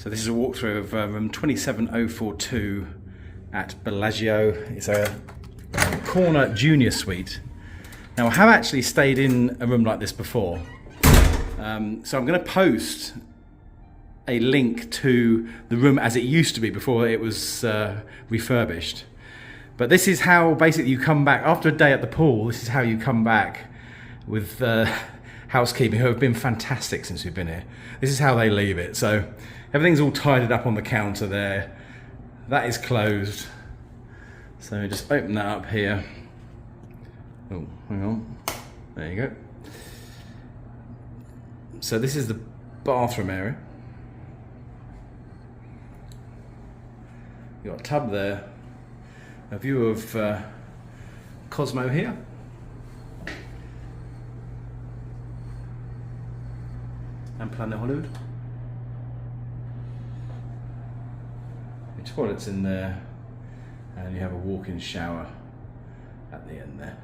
So this is a walkthrough of room 27042 at Bellagio. It's a corner junior suite. Now I have actually stayed in a room like this before. So I'm going to post a link to the room as it used to be before it was refurbished. But this is how basically you come back after a day at the pool. This is how you come back with housekeeping, who have been fantastic since we've been here. This is how they leave it. So everything's all tidied up on the counter there. That is closed. So just open that up here. Oh, hang on. There you go. So this is the bathroom area. You've got a tub there. A view of Cosmo here. And Planet Hollywood. Your toilet's in there, and you have a walk-in shower at the end there.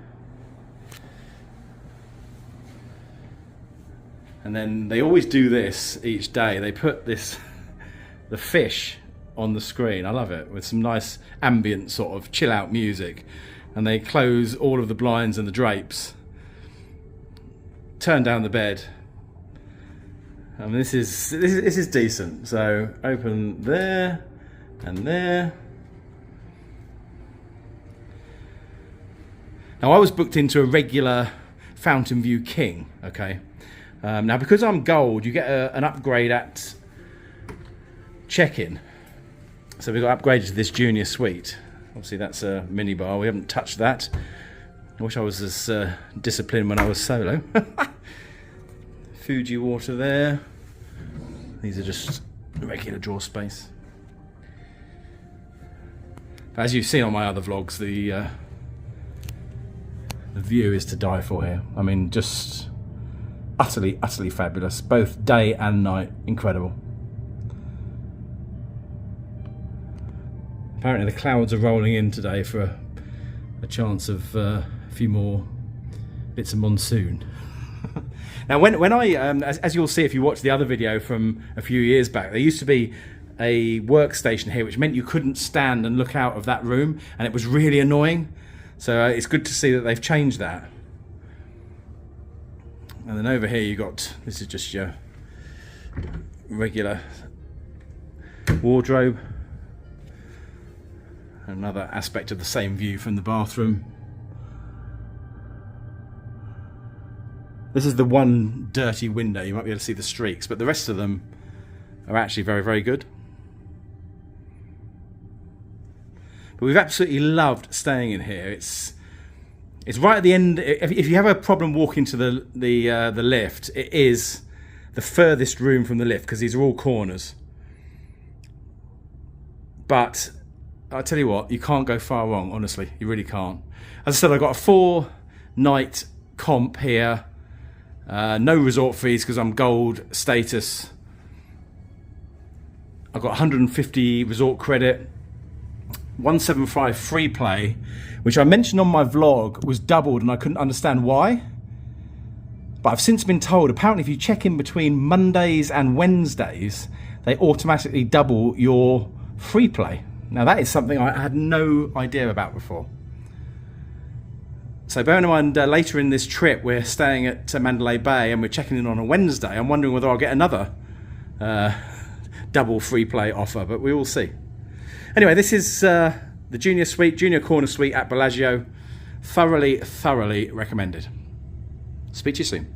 And then they always do this each day. They put the fish on the screen. I love it, with some nice ambient sort of chill out music. And they close all of the blinds and the drapes, turn down the bed. I mean, this is decent. So open there and there. Now I was booked into a regular Fountain View King, okay? Now because I'm gold, you get an upgrade at check-in. So we got upgraded to this junior suite. Obviously that's a mini bar, we haven't touched that. I wish I was as disciplined when I was solo. Fuji water there. These are just regular drawer space. But as you've seen on my other vlogs, the view is to die for here. I mean, just utterly fabulous, both day and night. Incredible. Apparently the clouds are rolling in today for a chance of a few more bits of monsoon. Now when I, as you'll see if you watch the other video from a few years back, there used to be a workstation here which meant you couldn't stand and look out of that room, and it was really annoying. So it's good to see that they've changed that. And then over here you got, this is just your regular wardrobe. Another aspect of the same view from the bathroom. This is the one dirty window, you might be able to see the streaks, but the rest of them are actually very good. But we've absolutely loved staying in here. It's right at the end. If you have a problem walking to the lift, it is the furthest room from the lift because these are all corners. But I'll tell you what, you can't go far wrong, honestly. You really can't. As I said, I've got a 4-night comp here. No resort fees because I'm gold status. I've got 150 resort credit. 175 free play, which I mentioned on my vlog was doubled and I couldn't understand why. But I've since been told, apparently if you check in between Mondays and Wednesdays, they automatically double your free play. Now that is something I had no idea about before. So bearing in mind later in this trip we're staying at Mandalay Bay and we're checking in on a Wednesday, I'm wondering whether I'll get another double free play offer, but we will see. Anyway, this is the junior corner suite at Bellagio. Thoroughly recommended. Speak to you soon.